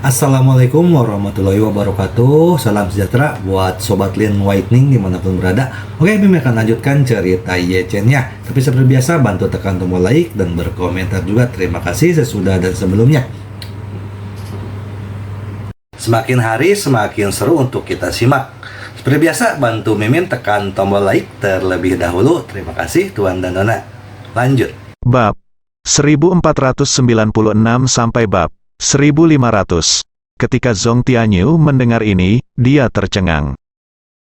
Assalamualaikum warahmatullahi wabarakatuh. Salam sejahtera buat Sobat Lin Whitening dimanapun berada. Oke, Bim akan lanjutkan cerita Yechen-nya. Tapi seperti biasa, bantu tekan tombol like dan berkomentar juga. Terima kasih sesudah dan sebelumnya. Semakin hari semakin seru untuk kita simak. Seperti biasa, bantu Mimin tekan tombol like terlebih dahulu. Terima kasih Tuan dan Nona. Lanjut. Bab 1496 sampai bab 1500. Ketika Zhong Tianyu mendengar ini, dia tercengang.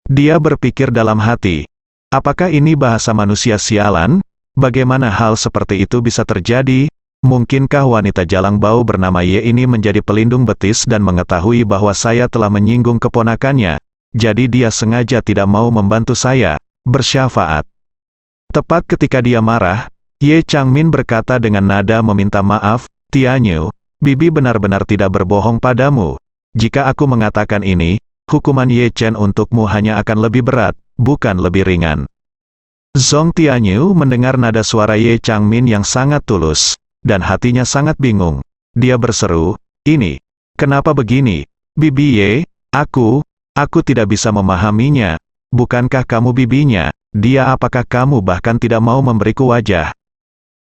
Dia berpikir dalam hati, apakah ini bahasa manusia sialan? Bagaimana hal seperti itu bisa terjadi? Mungkinkah wanita jalang bau bernama Ye ini menjadi pelindung betis dan mengetahui bahwa saya telah menyinggung keponakannya? Jadi dia sengaja tidak mau membantu saya bersyafaat. Tepat ketika dia marah, Ye Changmin berkata dengan nada meminta maaf, Tianyu, Bibi benar-benar tidak berbohong padamu. Jika aku mengatakan ini, hukuman Ye Chen untukmu hanya akan lebih berat, bukan lebih ringan. Zhong Tianyu mendengar nada suara Ye Changmin yang sangat tulus, dan hatinya sangat bingung. Dia berseru, ini, kenapa begini? Bibi Ye, aku tidak bisa memahaminya. Bukankah kamu bibinya? Dia apakah kamu bahkan tidak mau memberiku wajah?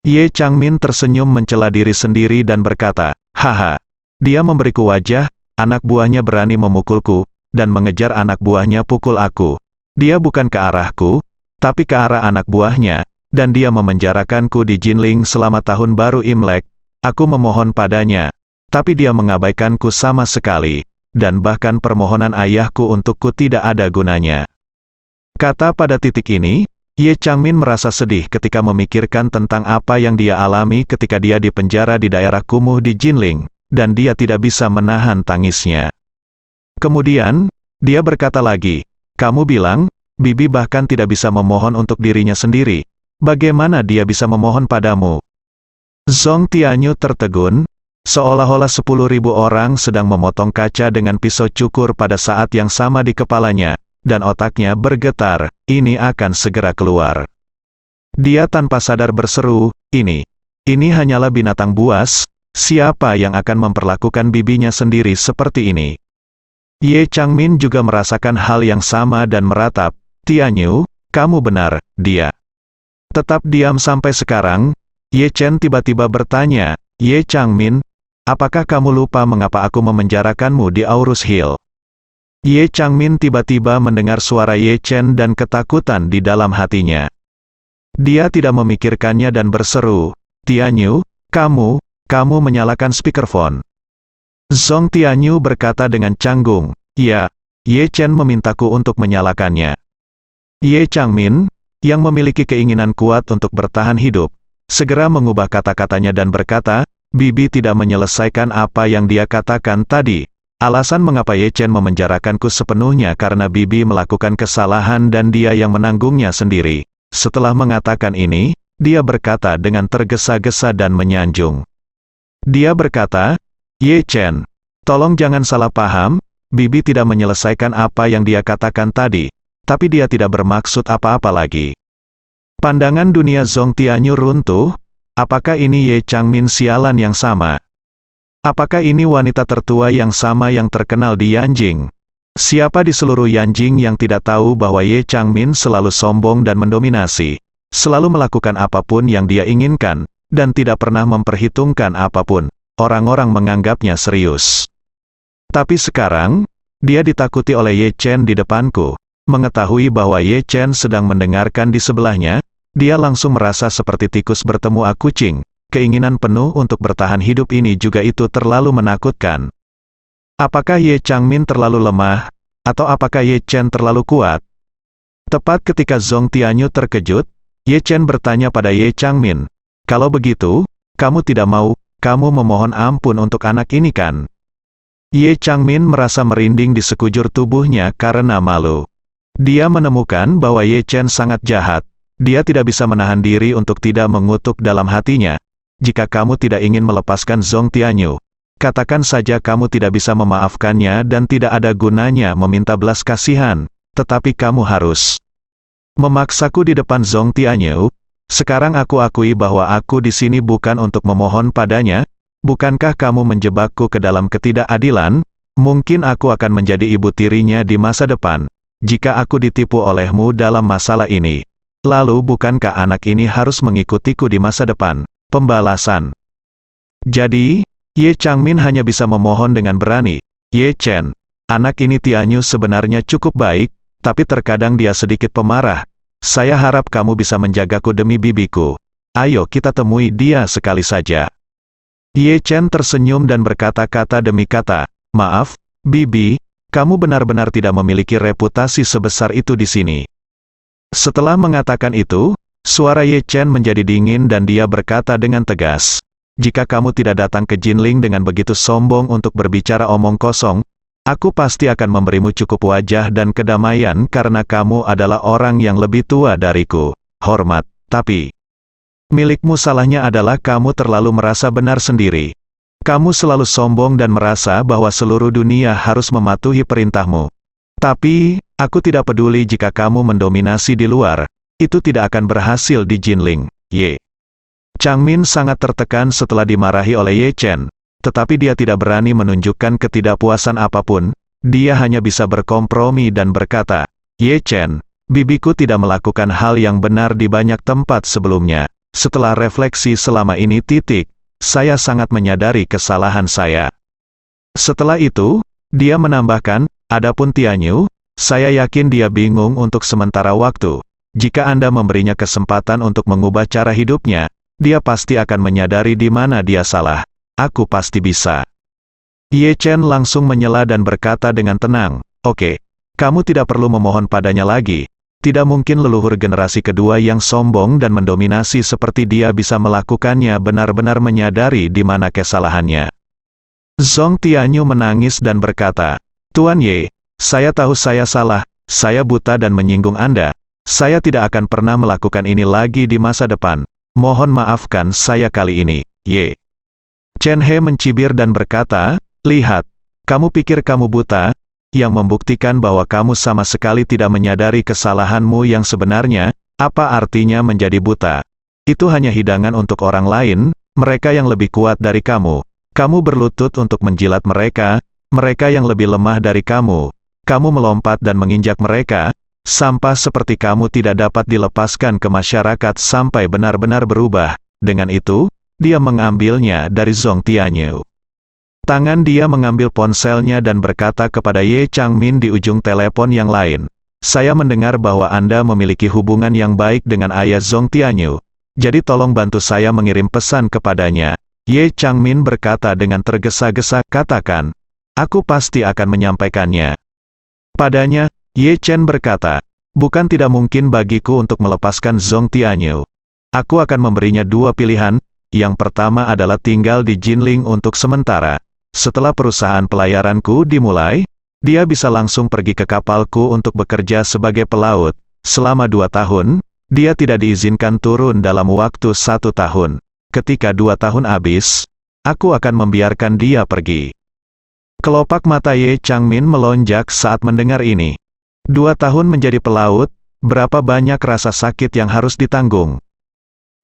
Ye Changmin tersenyum mencela diri sendiri dan berkata, haha, dia memberiku wajah, anak buahnya berani memukulku, dan mengejar anak buahnya pukul aku. Dia bukan ke arahku, tapi ke arah anak buahnya, dan dia memenjarakanku di Jinling selama tahun baru Imlek. Aku memohon padanya, tapi dia mengabaikanku sama sekali, dan bahkan permohonan ayahku untukku tidak ada gunanya. Kata pada titik ini, Ye Changmin merasa sedih ketika memikirkan tentang apa yang dia alami ketika dia dipenjara di daerah kumuh di Jinling, dan dia tidak bisa menahan tangisnya. Kemudian, dia berkata lagi, kamu bilang, Bibi bahkan tidak bisa memohon untuk dirinya sendiri. Bagaimana dia bisa memohon padamu? Zhong Tianyu tertegun, seolah-olah 10.000 orang sedang memotong kaca dengan pisau cukur pada saat yang sama di kepalanya, dan otaknya bergetar, ini akan segera keluar. Dia tanpa sadar berseru, ini hanyalah binatang buas, siapa yang akan memperlakukan bibinya sendiri seperti ini? Ye Changmin juga merasakan hal yang sama dan meratap, Tianyu, kamu benar, dia tetap diam sampai sekarang. Ye Chen tiba-tiba bertanya, Ye Changmin, apakah kamu lupa mengapa aku memenjarakanmu di Aurus Hill? Ye Changmin tiba-tiba mendengar suara Ye Chen dan ketakutan di dalam hatinya. Dia tidak memikirkannya dan berseru, Tianyu, kamu menyalakan speakerphone. Zhong Tianyu berkata dengan canggung, ya, Ye Chen memintaku untuk menyalakannya. Ye Changmin, yang memiliki keinginan kuat untuk bertahan hidup, segera mengubah kata-katanya dan berkata, Bibi tidak menyelesaikan apa yang dia katakan tadi. Alasan mengapa Ye Chen memenjarakanku sepenuhnya karena Bibi melakukan kesalahan dan dia yang menanggungnya sendiri. Setelah mengatakan ini, dia berkata dengan tergesa-gesa dan menyanjung. Dia berkata, Ye Chen, tolong jangan salah paham, Bibi tidak menyelesaikan apa yang dia katakan tadi, tapi dia tidak bermaksud apa-apa lagi. Pandangan dunia Zhong Tianyu runtuh, apakah ini Ye Changmin sialan yang sama? Apakah ini wanita tertua yang sama yang terkenal di Yanjing? Siapa di seluruh Yanjing yang tidak tahu bahwa Ye Changmin selalu sombong dan mendominasi, selalu melakukan apapun yang dia inginkan, dan tidak pernah memperhitungkan apapun? Orang-orang menganggapnya serius. Tapi sekarang, dia ditakuti oleh Ye Chen di depanku. Mengetahui bahwa Ye Chen sedang mendengarkan di sebelahnya, dia langsung merasa seperti tikus bertemu kucing. Keinginan penuh untuk bertahan hidup ini juga itu terlalu menakutkan. Apakah Ye Changmin terlalu lemah? Atau apakah Ye Chen terlalu kuat? Tepat ketika Zhong Tianyu terkejut, Ye Chen bertanya pada Ye Changmin, kalau begitu, kamu tidak mau, kamu memohon ampun untuk anak ini kan? Ye Changmin merasa merinding di sekujur tubuhnya karena malu. Dia menemukan bahwa Ye Chen sangat jahat. Dia tidak bisa menahan diri untuk tidak mengutuk dalam hatinya. Jika kamu tidak ingin melepaskan Zhong Tianyu, katakan saja kamu tidak bisa memaafkannya dan tidak ada gunanya meminta belas kasihan, tetapi kamu harus memaksaku di depan Zhong Tianyu. Sekarang aku akui bahwa aku di sini bukan untuk memohon padanya, bukankah kamu menjebakku ke dalam ketidakadilan? Mungkin aku akan menjadi ibu tirinya di masa depan, jika aku ditipu olehmu dalam masalah ini. Lalu bukankah anak ini harus mengikutiku di masa depan? Pembalasan. Jadi, Ye Changmin hanya bisa memohon dengan berani. Ye Chen, anak ini Tianyu sebenarnya cukup baik, tapi terkadang dia sedikit pemarah. Saya harap kamu bisa menjagaku demi bibiku. Ayo kita temui dia sekali saja. Ye Chen tersenyum dan berkata-kata demi kata, maaf, Bibi, kamu benar-benar tidak memiliki reputasi sebesar itu di sini. Setelah mengatakan itu, suara Ye Chen menjadi dingin dan dia berkata dengan tegas, jika kamu tidak datang ke Jinling dengan begitu sombong untuk berbicara omong kosong, aku pasti akan memberimu cukup wajah dan kedamaian karena kamu adalah orang yang lebih tua dariku. Hormat, tapi milikmu salahnya adalah kamu terlalu merasa benar sendiri. Kamu selalu sombong dan merasa bahwa seluruh dunia harus mematuhi perintahmu. Tapi, aku tidak peduli jika kamu mendominasi di luar, itu tidak akan berhasil di Jinling. Ye Changmin sangat tertekan setelah dimarahi oleh Ye Chen, tetapi dia tidak berani menunjukkan ketidakpuasan apapun, dia hanya bisa berkompromi dan berkata, Ye Chen, bibiku tidak melakukan hal yang benar di banyak tempat sebelumnya. Setelah refleksi selama ini saya sangat menyadari kesalahan saya. Setelah itu, dia menambahkan, adapun Tianyu, saya yakin dia bingung untuk sementara waktu. Jika Anda memberinya kesempatan untuk mengubah cara hidupnya, dia pasti akan menyadari di mana dia salah. Aku pasti bisa. Ye Chen langsung menyela dan berkata dengan tenang, oke, kamu tidak perlu memohon padanya lagi. Tidak mungkin leluhur generasi kedua yang sombong dan mendominasi seperti dia bisa melakukannya benar-benar menyadari di mana kesalahannya. Zong Tianyu menangis dan berkata, Tuan Ye, saya tahu saya salah, saya buta dan menyinggung Anda. Saya tidak akan pernah melakukan ini lagi di masa depan. Mohon maafkan saya kali ini, Ye. Chen He mencibir dan berkata, lihat, kamu pikir kamu buta? Yang membuktikan bahwa kamu sama sekali tidak menyadari kesalahanmu yang sebenarnya. Apa artinya menjadi buta? Itu hanya hidangan untuk orang lain, mereka yang lebih kuat dari kamu. Kamu berlutut untuk menjilat mereka, mereka yang lebih lemah dari kamu. Kamu melompat dan menginjak mereka, sampah seperti kamu tidak dapat dilepaskan ke masyarakat sampai benar-benar berubah. Dengan itu, dia mengambilnya dari Zong Tianyu. Tangan dia mengambil ponselnya dan berkata kepada Ye Changmin di ujung telepon yang lain. Saya mendengar bahwa Anda memiliki hubungan yang baik dengan ayah Zong Tianyu. Jadi tolong bantu saya mengirim pesan kepadanya. Ye Changmin berkata dengan tergesa-gesa, katakan. Aku pasti akan menyampaikannya. Padanya, Ye Chen berkata, bukan tidak mungkin bagiku untuk melepaskan Zong Tianyu. Aku akan memberinya dua pilihan. Yang pertama adalah tinggal di Jinling untuk sementara. Setelah perusahaan pelayaranku dimulai, dia bisa langsung pergi ke kapalku untuk bekerja sebagai pelaut. Selama 2 tahun, dia tidak diizinkan turun dalam waktu 1 tahun. Ketika 2 tahun habis, aku akan membiarkan dia pergi. Kelopak mata Ye Changmin melonjak saat mendengar ini. 2 tahun menjadi pelaut, berapa banyak rasa sakit yang harus ditanggung.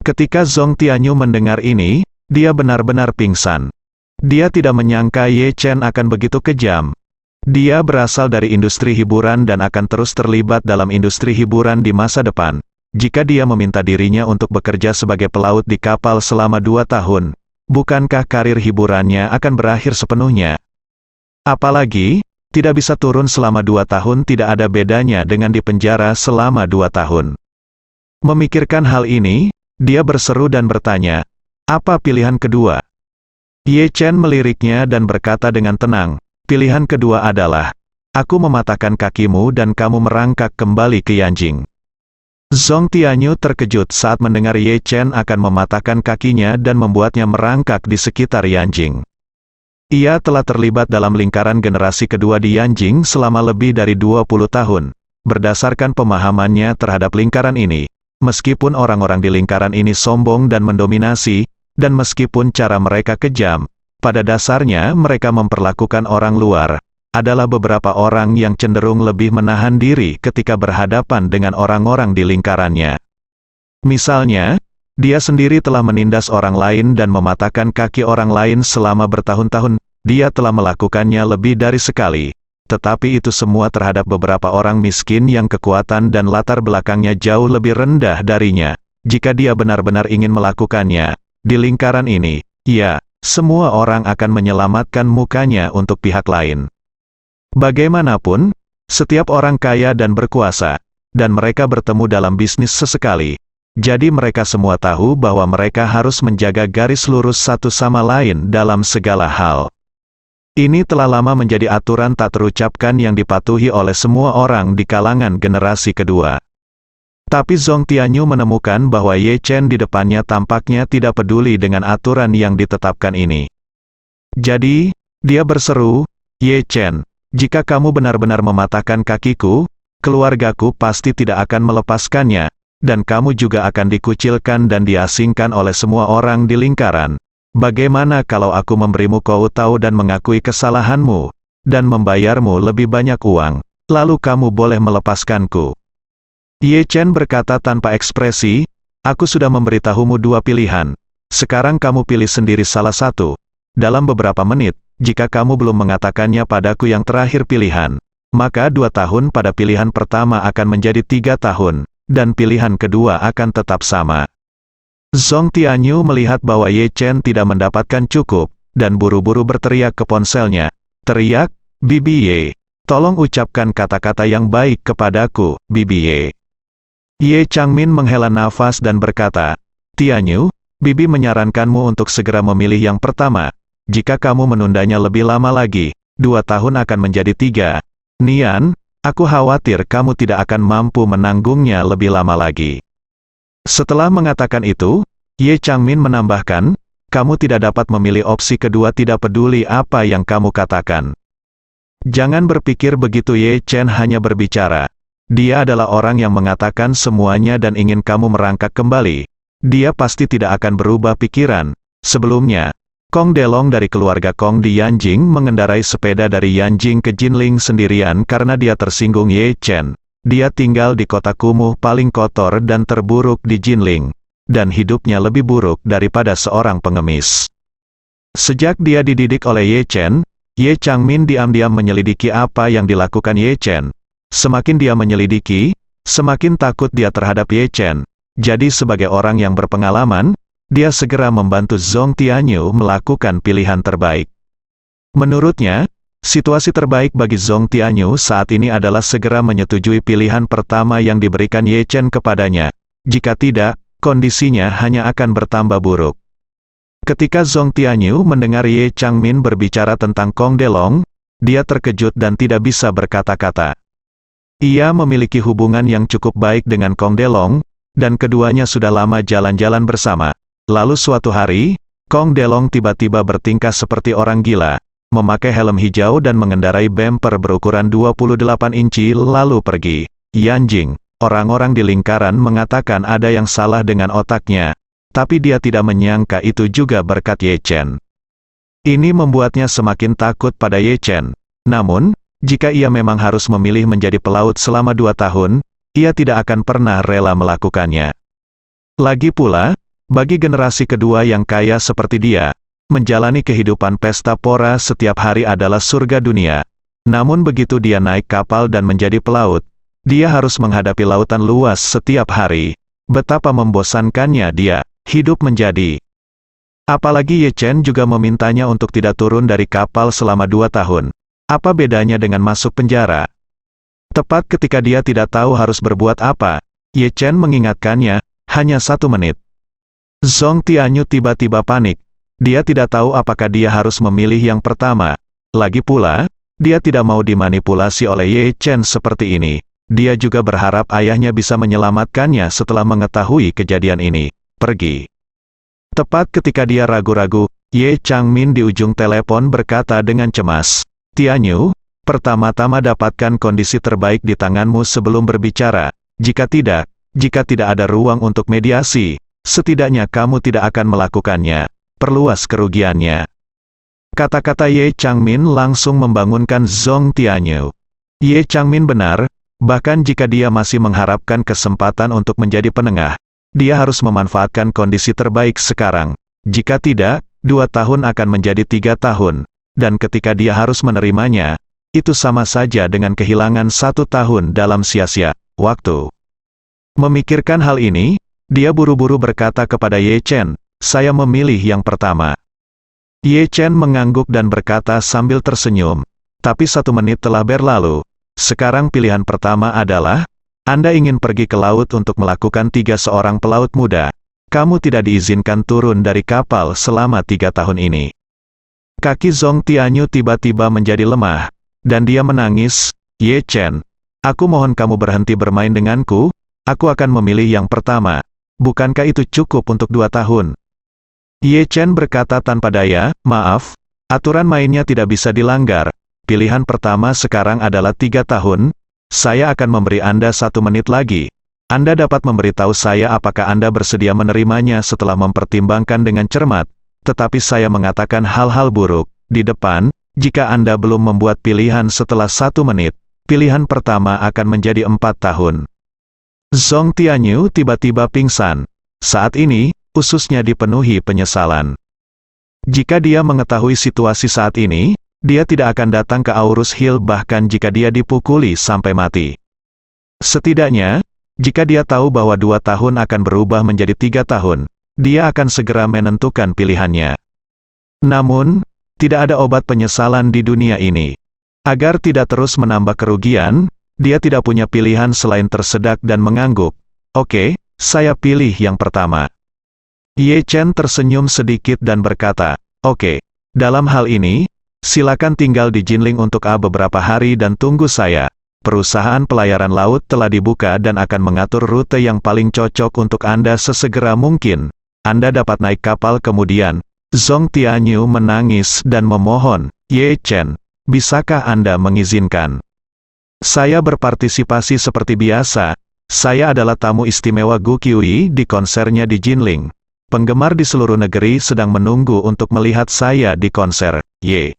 Ketika Zong Tianyu mendengar ini, dia benar-benar pingsan. Dia tidak menyangka Ye Chen akan begitu kejam. Dia berasal dari industri hiburan dan akan terus terlibat dalam industri hiburan di masa depan. Jika dia meminta dirinya untuk bekerja sebagai pelaut di kapal selama 2 tahun, bukankah karir hiburannya akan berakhir sepenuhnya? Apalagi, tidak bisa turun selama 2 tahun tidak ada bedanya dengan di penjara selama 2 tahun. Memikirkan hal ini, dia berseru dan bertanya, apa pilihan kedua? Ye Chen meliriknya dan berkata dengan tenang, pilihan kedua adalah, aku mematahkan kakimu dan kamu merangkak kembali ke Yanjing. Zong Tianyu terkejut saat mendengar Ye Chen akan mematahkan kakinya dan membuatnya merangkak di sekitar Yanjing. Ia telah terlibat dalam lingkaran generasi kedua di Yanjing selama lebih dari 20 tahun. Berdasarkan pemahamannya terhadap lingkaran ini, meskipun orang-orang di lingkaran ini sombong dan mendominasi, dan meskipun cara mereka kejam, pada dasarnya mereka memperlakukan orang luar, adalah beberapa orang yang cenderung lebih menahan diri ketika berhadapan dengan orang-orang di lingkarannya. Misalnya, Dia sendiri telah menindas orang lain dan mematahkan kaki orang lain selama bertahun-tahun. Dia telah melakukannya lebih dari sekali. Tetapi itu semua terhadap beberapa orang miskin yang kekuatan dan latar belakangnya jauh lebih rendah darinya. Jika dia benar-benar ingin melakukannya, di lingkaran ini, ya, semua orang akan menyelamatkan mukanya untuk pihak lain. Bagaimanapun, setiap orang kaya dan berkuasa, dan mereka bertemu dalam bisnis sesekali. Jadi mereka semua tahu bahwa mereka harus menjaga garis lurus satu sama lain dalam segala hal. Ini telah lama menjadi aturan tak terucapkan yang dipatuhi oleh semua orang di kalangan generasi kedua. Tapi Zhong Tianyu menemukan bahwa Ye Chen di depannya tampaknya tidak peduli dengan aturan yang ditetapkan ini. Jadi, dia berseru, "Ye Chen, jika kamu benar-benar mematahkan kakiku, keluargaku pasti tidak akan melepaskannya, dan kamu juga akan dikucilkan dan diasingkan oleh semua orang di lingkaran. Bagaimana kalau aku memberimu kau tahu dan mengakui kesalahanmu, dan membayarmu lebih banyak uang, lalu kamu boleh melepaskanku?" Ye Chen berkata tanpa ekspresi, "Aku sudah memberitahumu dua pilihan. Sekarang kamu pilih sendiri salah satu. Dalam beberapa menit, jika kamu belum mengatakannya padaku yang terakhir pilihan, maka 2 tahun pada pilihan pertama akan menjadi 3 tahun. Dan pilihan kedua akan tetap sama." Zhong Tianyu melihat bahwa Ye Chen tidak mendapatkan cukup, dan buru-buru berteriak ke ponselnya. Teriak, "Bibi Ye, tolong ucapkan kata-kata yang baik kepadaku, Bibi Ye." Ye Changmin menghela nafas dan berkata, "Tianyu, Bibi menyarankanmu untuk segera memilih yang pertama. Jika kamu menundanya lebih lama lagi, 2 tahun akan menjadi 3. Nian, aku khawatir kamu tidak akan mampu menanggungnya lebih lama lagi." Setelah mengatakan itu, Ye Changmin menambahkan, "Kamu tidak dapat memilih opsi kedua tidak peduli apa yang kamu katakan." Jangan berpikir begitu. Ye Chen hanya berbicara. Dia adalah orang yang mengatakan semuanya dan ingin kamu merangkak kembali. Dia pasti tidak akan berubah pikiran. Sebelumnya, Kong Delong dari keluarga Kong di Yanjing mengendarai sepeda dari Yanjing ke Jinling sendirian karena dia tersinggung Ye Chen. Dia tinggal di kota kumuh paling kotor dan terburuk di Jinling, dan hidupnya lebih buruk daripada seorang pengemis. Sejak dia dididik oleh Ye Chen, Ye Changmin diam-diam menyelidiki apa yang dilakukan Ye Chen. Semakin dia menyelidiki, semakin takut dia terhadap Ye Chen. Jadi sebagai orang yang berpengalaman, dia segera membantu Zhong Tianyu melakukan pilihan terbaik. Menurutnya, situasi terbaik bagi Zhong Tianyu saat ini adalah segera menyetujui pilihan pertama yang diberikan Ye Chen kepadanya. Jika tidak, kondisinya hanya akan bertambah buruk. Ketika Zhong Tianyu mendengar Ye Changmin berbicara tentang Kong Delong, dia terkejut dan tidak bisa berkata-kata. Ia memiliki hubungan yang cukup baik dengan Kong Delong, dan keduanya sudah lama jalan-jalan bersama. Lalu suatu hari, Kong Delong tiba-tiba bertingkah seperti orang gila, memakai helm hijau dan mengendarai bumper berukuran 28 inci lalu pergi. Yanjing, orang-orang di lingkaran mengatakan ada yang salah dengan otaknya, tapi dia tidak menyangka itu juga berkat Ye Chen. Ini membuatnya semakin takut pada Ye Chen. Namun, jika ia memang harus memilih menjadi pelaut selama 2 tahun, ia tidak akan pernah rela melakukannya. Lagi pula, bagi generasi kedua yang kaya seperti dia, menjalani kehidupan pesta pora setiap hari adalah surga dunia. Namun begitu dia naik kapal dan menjadi pelaut, dia harus menghadapi lautan luas setiap hari. Betapa membosankannya dia hidup menjadi. Apalagi Ye Chen juga memintanya untuk tidak turun dari kapal selama 2 tahun. Apa bedanya dengan masuk penjara? Tepat ketika dia tidak tahu harus berbuat apa, Ye Chen mengingatkannya, hanya 1 menit. Zhong Tianyu tiba-tiba panik. Dia tidak tahu apakah dia harus memilih yang pertama. Lagi pula, dia tidak mau dimanipulasi oleh Ye Chen seperti ini. Dia juga berharap ayahnya bisa menyelamatkannya setelah mengetahui kejadian ini. Pergi. Tepat ketika dia ragu-ragu, Ye Changmin di ujung telepon berkata dengan cemas, "Tianyu, pertama-tama dapatkan kondisi terbaik di tanganmu sebelum berbicara. Jika tidak ada ruang untuk mediasi, setidaknya kamu tidak akan melakukannya. Perluas kerugiannya." Kata-kata Ye Changmin langsung membangunkan Zhong Tianyu. Ye Changmin benar, bahkan jika dia masih mengharapkan kesempatan untuk menjadi penengah, dia harus memanfaatkan kondisi terbaik sekarang. Jika tidak, 2 tahun akan menjadi 3 tahun. Dan ketika dia harus menerimanya, itu sama saja dengan kehilangan 1 tahun dalam sia-sia waktu. Memikirkan hal ini, dia buru-buru berkata kepada Ye Chen, "Saya memilih yang pertama." Ye Chen mengangguk dan berkata sambil tersenyum, "Tapi 1 menit telah berlalu. Sekarang pilihan pertama adalah, Anda ingin pergi ke laut untuk melakukan 3 seorang pelaut muda. Kamu tidak diizinkan turun dari kapal selama 3 tahun ini." Kaki Zhong Tianyu tiba-tiba menjadi lemah, dan dia menangis. "Ye Chen, aku mohon kamu berhenti bermain denganku, aku akan memilih yang pertama. Bukankah itu cukup untuk 2 tahun? Ye Chen berkata tanpa daya, "Maaf, aturan mainnya tidak bisa dilanggar. Pilihan pertama sekarang adalah 3 tahun, saya akan memberi Anda 1 menit lagi. Anda dapat memberitahu saya apakah Anda bersedia menerimanya setelah mempertimbangkan dengan cermat, tetapi saya mengatakan hal-hal buruk, di depan, jika Anda belum membuat pilihan setelah 1 menit, pilihan pertama akan menjadi 4 tahun. Zhong Tianyu tiba-tiba pingsan. Saat ini, ususnya dipenuhi penyesalan. Jika dia mengetahui situasi saat ini, dia tidak akan datang ke Aurus Hill bahkan jika dia dipukuli sampai mati. Setidaknya, jika dia tahu bahwa 2 tahun akan berubah menjadi 3 tahun, dia akan segera menentukan pilihannya. Namun, tidak ada obat penyesalan di dunia ini. Agar tidak terus menambah kerugian, dia tidak punya pilihan selain tersedak dan mengangguk. "Oke, saya pilih yang pertama." Ye Chen tersenyum sedikit dan berkata, "Oke, dalam hal ini, silakan tinggal di Jinling untuk beberapa hari dan tunggu saya. Perusahaan pelayaran laut telah dibuka dan akan mengatur rute yang paling cocok untuk Anda sesegera mungkin. Anda dapat naik kapal kemudian." Zhong Tianyu menangis dan memohon, "Ye Chen, bisakah Anda mengizinkan saya berpartisipasi seperti biasa? Saya adalah tamu istimewa Gu Qiuyi di konsernya di Jinling. Penggemar di seluruh negeri sedang menunggu untuk melihat saya di konser." Ye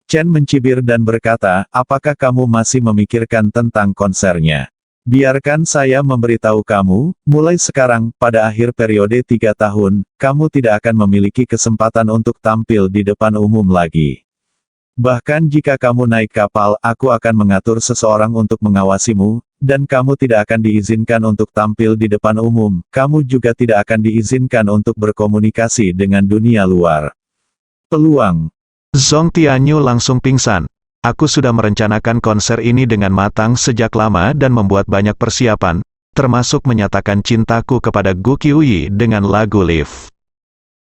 Chen mencibir dan berkata, "Apakah kamu masih memikirkan tentang konsernya? Biarkan saya memberitahu kamu, mulai sekarang, pada akhir periode 3 tahun, kamu tidak akan memiliki kesempatan untuk tampil di depan umum lagi. Bahkan jika kamu naik kapal, aku akan mengatur seseorang untuk mengawasimu, dan kamu tidak akan diizinkan untuk tampil di depan umum, kamu juga tidak akan diizinkan untuk berkomunikasi dengan dunia luar." Peluang. Zhong Tianyu langsung pingsan. "Aku sudah merencanakan konser ini dengan matang sejak lama dan membuat banyak persiapan, termasuk menyatakan cintaku kepada Gu Qiuyi dengan lagu Live."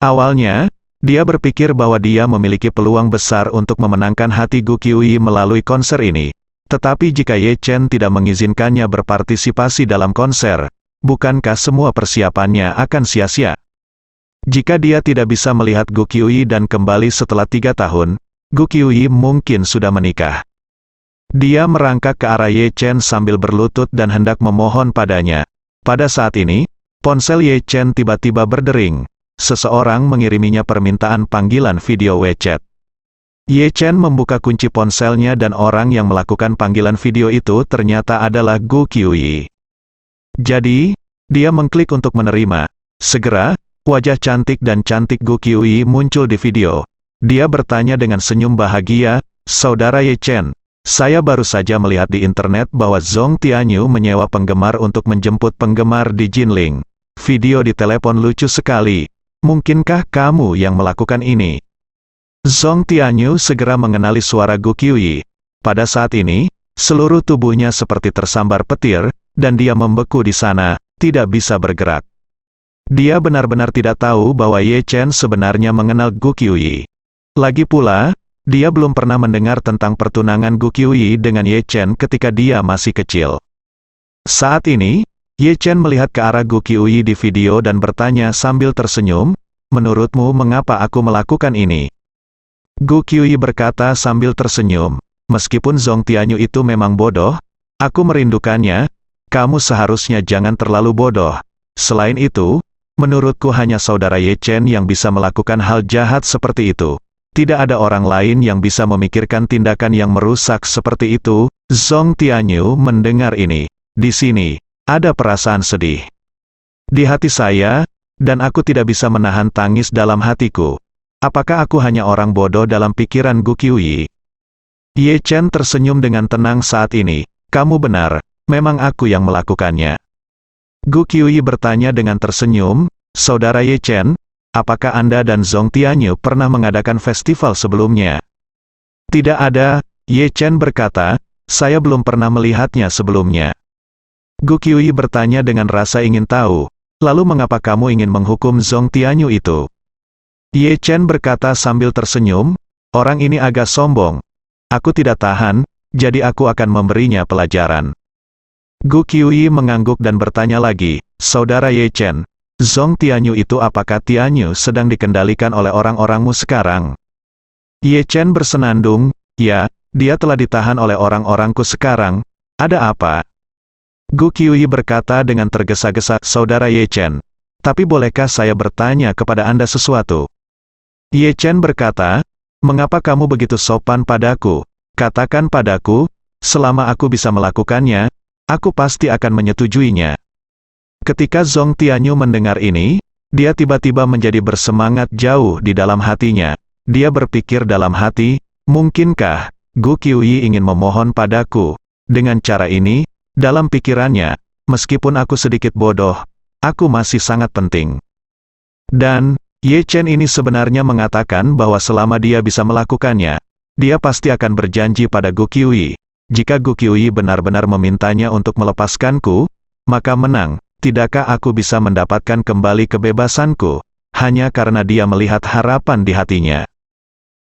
Awalnya, dia berpikir bahwa dia memiliki peluang besar untuk memenangkan hati Gu Qiuyi melalui konser ini. Tetapi jika Ye Chen tidak mengizinkannya berpartisipasi dalam konser, bukankah semua persiapannya akan sia-sia? Jika dia tidak bisa melihat Gu Qiuyi dan kembali setelah 3 tahun, Gu Qiuyi mungkin sudah menikah. Dia merangkak ke arah Ye Chen sambil berlutut dan hendak memohon padanya. Pada saat ini, ponsel Ye Chen tiba-tiba berdering. Seseorang mengiriminya permintaan panggilan video WeChat. Ye Chen membuka kunci ponselnya dan orang yang melakukan panggilan video itu ternyata adalah Gu Qiuyi. Jadi, dia mengklik untuk menerima. Segera, wajah cantik dan cantik Gu Qiuyi muncul di video. Dia bertanya dengan senyum bahagia, "Saudara Ye Chen, saya baru saja melihat di internet bahwa Zhong Tianyu menyewa penggemar untuk menjemput penggemar di Jinling. Video di telepon lucu sekali. Mungkinkah kamu yang melakukan ini?" Zhong Tianyu segera mengenali suara Gu Qiuyi. Pada saat ini, seluruh tubuhnya seperti tersambar petir, dan dia membeku di sana, tidak bisa bergerak. Dia benar-benar tidak tahu bahwa Ye Chen sebenarnya mengenal Gu Qiuyi. Lagi pula, dia belum pernah mendengar tentang pertunangan Gu Qiuyi dengan Ye Chen ketika dia masih kecil. Saat ini, Ye Chen melihat ke arah Gu Qiuyi di video dan bertanya sambil tersenyum, "Menurutmu mengapa aku melakukan ini?" Gu Qiuyi berkata sambil tersenyum, "Meskipun Zhong Tianyu itu memang bodoh, aku merindukannya, kamu seharusnya jangan terlalu bodoh. Selain itu, menurutku hanya saudara Ye Chen yang bisa melakukan hal jahat seperti itu. Tidak ada orang lain yang bisa memikirkan tindakan yang merusak seperti itu." Zhong Tianyu mendengar ini. Di sini, ada perasaan sedih. Di hati saya, dan aku tidak bisa menahan tangis dalam hatiku. Apakah aku hanya orang bodoh dalam pikiran Gu Qiuyi? Ye Chen tersenyum dengan tenang saat ini. Kamu benar, memang aku yang melakukannya. Gu Qiuyi bertanya dengan tersenyum, Saudara Ye Chen, apakah Anda dan Zhong Tianyu pernah mengadakan festival sebelumnya? Tidak ada, Ye Chen berkata, saya belum pernah melihatnya sebelumnya. Gu Qiuyi bertanya dengan rasa ingin tahu, lalu mengapa kamu ingin menghukum Zhong Tianyu itu? Ye Chen berkata sambil tersenyum, orang ini agak sombong. Aku tidak tahan, jadi aku akan memberinya pelajaran. Gu Qiuyi mengangguk dan bertanya lagi, Saudara Ye Chen, Zhong Tianyu itu apakah Tianyu sedang dikendalikan oleh orang-orangmu sekarang? Ye Chen bersenandung, ya, dia telah ditahan oleh orang-orangku sekarang. Ada apa? Gu Qiuyi berkata dengan tergesa-gesa, Saudara Ye Chen, tapi bolehkah saya bertanya kepada Anda sesuatu? Ye Chen berkata, mengapa kamu begitu sopan padaku? Katakan padaku, selama aku bisa melakukannya, aku pasti akan menyetujuinya. Ketika Zhong Tianyu mendengar ini, dia tiba-tiba menjadi bersemangat jauh di dalam hatinya. Dia berpikir dalam hati, mungkinkah Gu Qiuyi ingin memohon padaku? Dengan cara ini, dalam pikirannya, meskipun aku sedikit bodoh, aku masih sangat penting. Dan, Ye Chen ini sebenarnya mengatakan bahwa selama dia bisa melakukannya, dia pasti akan berjanji pada Gu Qiuyi. Jika Gu Qiuyi benar-benar memintanya untuk melepaskanku, maka menang. Tidakkah aku bisa mendapatkan kembali kebebasanku, hanya karena dia melihat harapan di hatinya?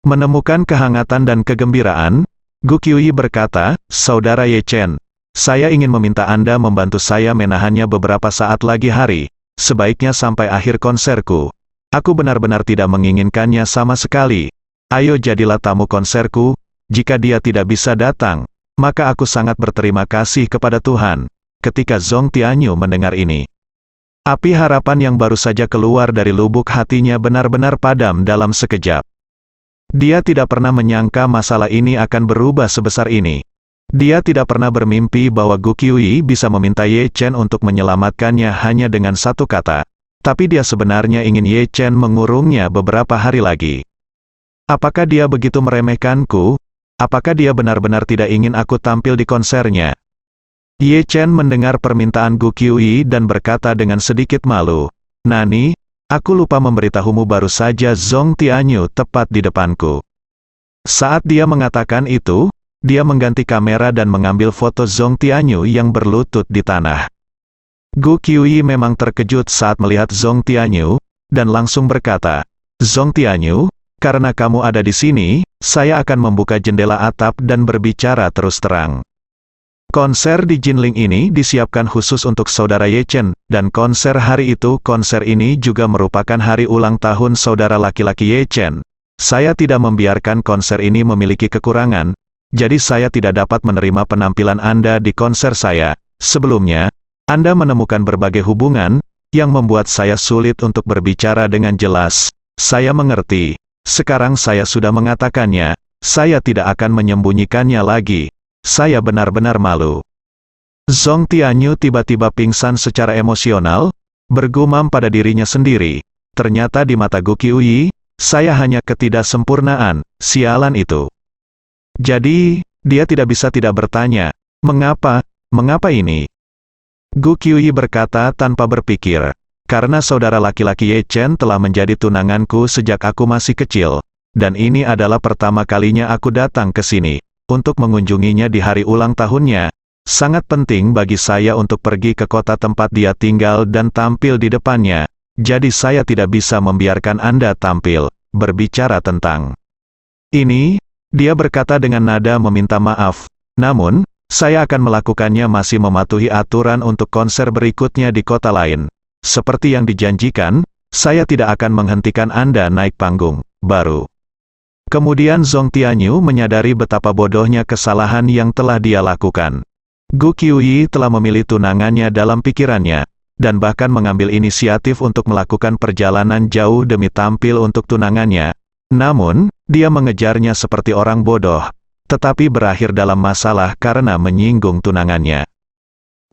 Menemukan kehangatan dan kegembiraan, Gu Qiuyi berkata, Saudara Ye Chen, saya ingin meminta Anda membantu saya menahannya beberapa saat lagi hari, sebaiknya sampai akhir konserku. Aku benar-benar tidak menginginkannya sama sekali. Ayo jadilah tamu konserku, jika dia tidak bisa datang, maka aku sangat berterima kasih kepada Tuhan. Ketika Zhong Tianyu mendengar ini, api harapan yang baru saja keluar dari lubuk hatinya benar-benar padam dalam sekejap. Dia tidak pernah menyangka masalah ini akan berubah sebesar ini. Dia tidak pernah bermimpi bahwa Gu Qiuyi bisa meminta Ye Chen untuk menyelamatkannya hanya dengan satu kata. Tapi dia sebenarnya ingin Ye Chen mengurungnya beberapa hari lagi. Apakah dia begitu meremehkanku? Apakah dia benar-benar tidak ingin aku tampil di konsernya? Ye Chen mendengar permintaan Gu Qiuyi dan berkata dengan sedikit malu, Nani, aku lupa memberitahumu baru saja Zhong Tianyu tepat di depanku. Saat dia mengatakan itu, dia mengganti kamera dan mengambil foto Zhong Tianyu yang berlutut di tanah. Gu Qiuyi memang terkejut saat melihat Zhong Tianyu, dan langsung berkata, Zhong Tianyu, karena kamu ada di sini, saya akan membuka jendela atap dan berbicara terus terang. Konser di Jinling ini disiapkan khusus untuk Saudara Ye Chen, dan konser ini juga merupakan hari ulang tahun saudara laki-laki Ye Chen. Saya tidak membiarkan konser ini memiliki kekurangan, jadi saya tidak dapat menerima penampilan Anda di konser saya. Sebelumnya, Anda menemukan berbagai hubungan, yang membuat saya sulit untuk berbicara dengan jelas. Saya mengerti. Sekarang saya sudah mengatakannya, saya tidak akan menyembunyikannya lagi. Saya benar-benar malu. Zhong Tianyu tiba-tiba pingsan secara emosional, bergumam pada dirinya sendiri. Ternyata di mata Gu Qiuyi, saya hanya ketidaksempurnaan, sialan itu. Jadi, dia tidak bisa tidak bertanya, mengapa ini? Gu Qiuyi berkata tanpa berpikir, karena saudara laki-laki Ye Chen telah menjadi tunanganku sejak aku masih kecil, dan ini adalah pertama kalinya aku datang ke sini. Untuk mengunjunginya di hari ulang tahunnya, sangat penting bagi saya untuk pergi ke kota tempat dia tinggal dan tampil di depannya, jadi saya tidak bisa membiarkan Anda tampil, berbicara tentang ini, dia berkata dengan nada meminta maaf, namun, saya akan melakukannya masih mematuhi aturan untuk konser berikutnya di kota lain. Seperti yang dijanjikan, saya tidak akan menghentikan Anda naik panggung baru. Kemudian Zhong Tianyu menyadari betapa bodohnya kesalahan yang telah dia lakukan. Gu Qiuyi telah memilih tunangannya dalam pikirannya, dan bahkan mengambil inisiatif untuk melakukan perjalanan jauh demi tampil untuk tunangannya. Namun, dia mengejarnya seperti orang bodoh, tetapi berakhir dalam masalah karena menyinggung tunangannya.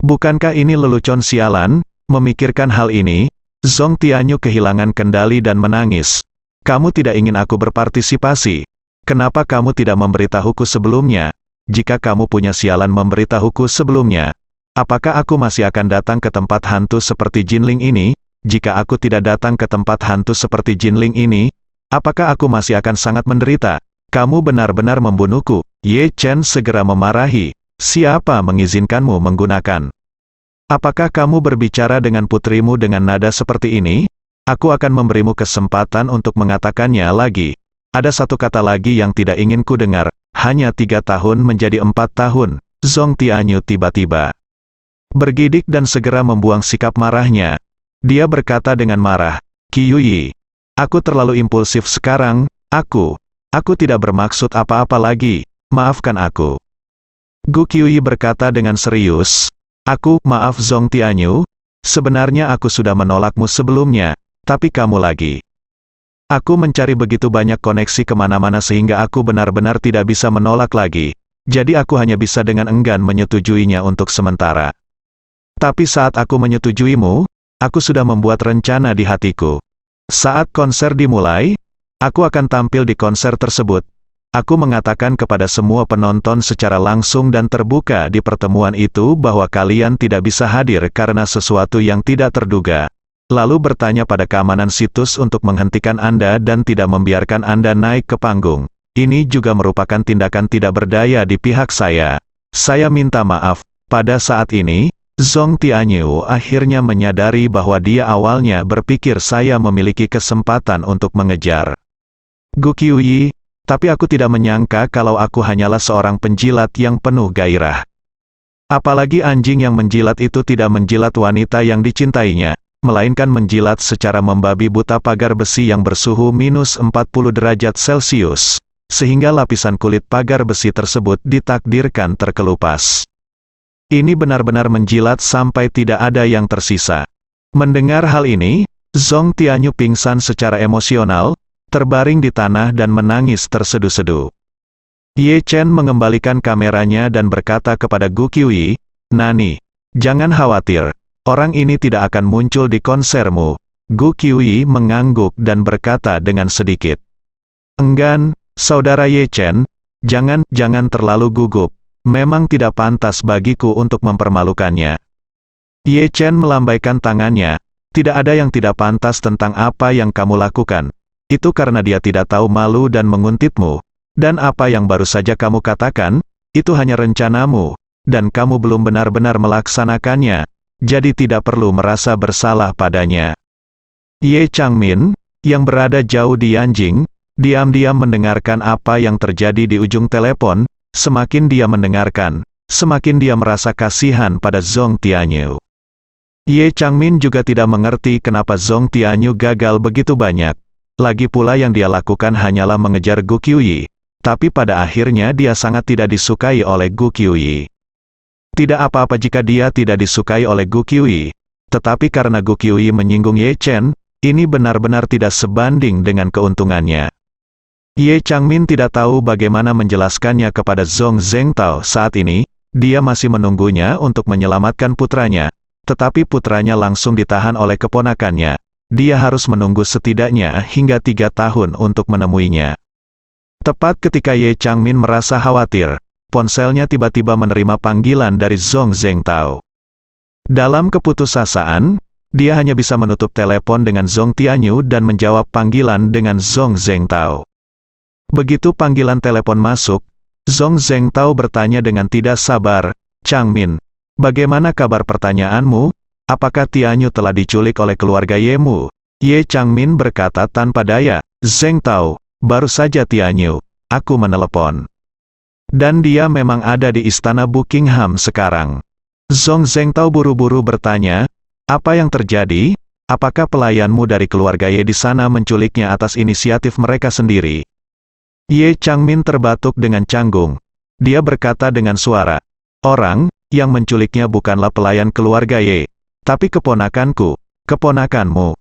Bukankah ini lelucon sialan? Memikirkan hal ini, Zong Tianyu kehilangan kendali dan menangis. Kamu tidak ingin aku berpartisipasi. Kenapa kamu tidak memberitahuku sebelumnya? Jika kamu punya sialan memberitahuku sebelumnya, apakah aku masih akan datang ke tempat hantu seperti Jinling ini? Jika aku tidak datang ke tempat hantu seperti Jinling ini, apakah aku masih akan sangat menderita? Kamu benar-benar membunuhku. Ye Chen segera memarahi. Siapa mengizinkanmu menggunakan? Apakah kamu berbicara dengan putrimu dengan nada seperti ini? Aku akan memberimu kesempatan untuk mengatakannya lagi. Ada satu kata lagi yang tidak ingin ku dengar. Hanya 3 tahun menjadi 4 tahun. Zong Tianyu tiba-tiba bergidik dan segera membuang sikap marahnya. Dia berkata dengan marah, Qi Yuyi, aku terlalu impulsif sekarang, aku tidak bermaksud apa-apa lagi, maafkan aku. Gu Qiuyi berkata dengan serius, maaf Zong Tianyu, sebenarnya aku sudah menolakmu sebelumnya, tapi kamu lagi. Aku mencari begitu banyak koneksi kemana-mana sehingga aku benar-benar tidak bisa menolak lagi, jadi aku hanya bisa dengan enggan menyetujuinya untuk sementara. Tapi saat aku menyetujuimu, aku sudah membuat rencana di hatiku. Saat konser dimulai, aku akan tampil di konser tersebut. Aku mengatakan kepada semua penonton secara langsung dan terbuka di pertemuan itu bahwa kalian tidak bisa hadir karena sesuatu yang tidak terduga. Lalu bertanya pada keamanan situs untuk menghentikan Anda dan tidak membiarkan Anda naik ke panggung. Ini juga merupakan tindakan tidak berdaya di pihak saya. Saya minta maaf. Pada saat ini, Zong Tianyu akhirnya menyadari bahwa dia awalnya berpikir saya memiliki kesempatan untuk mengejar Gu Qiuyi, tapi aku tidak menyangka kalau aku hanyalah seorang penjilat yang penuh gairah. Apalagi anjing yang menjilat itu tidak menjilat wanita yang dicintainya, melainkan menjilat secara membabi buta pagar besi yang bersuhu minus 40 derajat Celcius, sehingga lapisan kulit pagar besi tersebut ditakdirkan terkelupas. Ini benar-benar menjilat sampai tidak ada yang tersisa. Mendengar hal ini, Zong Tianyu pingsan secara emosional, terbaring di tanah dan menangis terseduh-seduh. Ye Chen mengembalikan kameranya dan berkata kepada Gu Qiuyi, Nani, jangan khawatir, orang ini tidak akan muncul di konsermu. Gu Qiuyi mengangguk dan berkata dengan sedikit enggan, saudara Ye Chen, jangan terlalu gugup, memang tidak pantas bagiku untuk mempermalukannya. Ye Chen melambaikan tangannya, tidak ada yang tidak pantas tentang apa yang kamu lakukan. Itu karena dia tidak tahu malu dan menguntitmu. Dan apa yang baru saja kamu katakan, itu hanya rencanamu, dan kamu belum benar-benar melaksanakannya, jadi tidak perlu merasa bersalah padanya. Ye Changmin, yang berada jauh di Yanjing, diam-diam mendengarkan apa yang terjadi di ujung telepon. Semakin dia mendengarkan, semakin dia merasa kasihan pada Zong Tianyu. Ye Changmin juga tidak mengerti kenapa Zong Tianyu gagal begitu banyak. Lagi pula yang dia lakukan hanyalah mengejar Gu Qiuyi, tapi pada akhirnya dia sangat tidak disukai oleh Gu Qiuyi. Tidak apa-apa jika dia tidak disukai oleh Gu Qiuyi, tetapi karena Gu Qiuyi menyinggung Ye Chen, ini benar-benar tidak sebanding dengan keuntungannya. Ye Changmin tidak tahu bagaimana menjelaskannya kepada Zhong Zhengtao saat ini, dia masih menunggunya untuk menyelamatkan putranya, tetapi putranya langsung ditahan oleh keponakannya. Dia harus menunggu setidaknya hingga 3 tahun untuk menemuinya. Tepat ketika Ye Changmin merasa khawatir, ponselnya tiba-tiba menerima panggilan dari Zhong Zhengtao. Dalam keputusasaan, dia hanya bisa menutup telepon dengan Zong Tianyu dan menjawab panggilan dengan Zhong Zhengtao. Begitu panggilan telepon masuk, Zhong Zhengtao bertanya dengan tidak sabar, Changmin, bagaimana kabar pertanyaanmu? Apakah Tianyu telah diculik oleh keluarga Yemu? Ye Changmin berkata tanpa daya, Zhengtao, baru saja Tianyu, aku menelepon. Dan dia memang ada di istana Buckingham sekarang. Zhong Zhengtao buru-buru bertanya, apa yang terjadi? Apakah pelayanmu dari keluarga Ye di sana menculiknya atas inisiatif mereka sendiri? Ye Changmin terbatuk dengan canggung. Dia berkata dengan suara, orang yang menculiknya bukanlah pelayan keluarga Ye, tapi keponakanku, keponakanmu.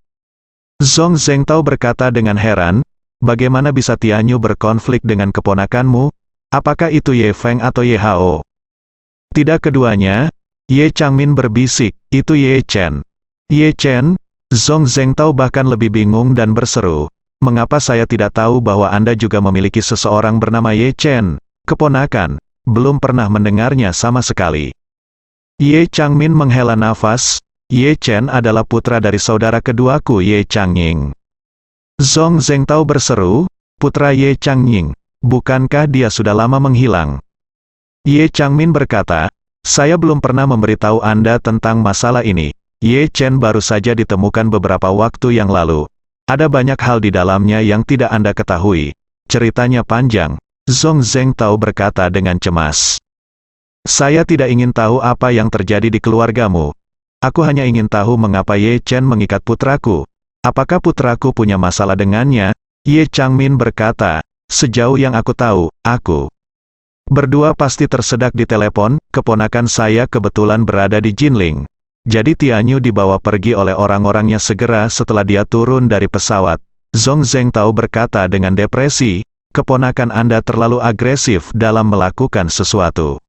Zhong Zhengtao berkata dengan heran, bagaimana bisa Tianyu berkonflik dengan keponakanmu? Apakah itu Ye Feng atau Ye Hao? Tidak keduanya. Ye Changmin berbisik, itu Ye Chen. Ye Chen, Zhong Zhengtao bahkan lebih bingung dan berseru, "Mengapa saya tidak tahu bahwa Anda juga memiliki seseorang bernama Ye Chen, keponakan, belum pernah mendengarnya sama sekali." Ye Changmin menghela nafas, "Ye Chen adalah putra dari saudara keduaku Ye Changying." Zhong Zhengtao berseru, "Putra Ye Changying, bukankah dia sudah lama menghilang?" Ye Changmin berkata, "Saya belum pernah memberitahu Anda tentang masalah ini. Ye Chen baru saja ditemukan beberapa waktu yang lalu. Ada banyak hal di dalamnya yang tidak Anda ketahui. Ceritanya panjang." Zhong Zhengtao berkata dengan cemas. "Saya tidak ingin tahu apa yang terjadi di keluargamu. Aku hanya ingin tahu mengapa Ye Chen mengikat putraku. Apakah putraku punya masalah dengannya?" Ye Changmin berkata, "Sejauh yang aku tahu, aku berdua pasti tersedak di telepon. Keponakan saya kebetulan berada di Jinling. Jadi Tianyu dibawa pergi oleh orang-orangnya segera setelah dia turun dari pesawat." Zhong Zhengtao berkata dengan depresi, "Keponakan Anda terlalu agresif dalam melakukan sesuatu."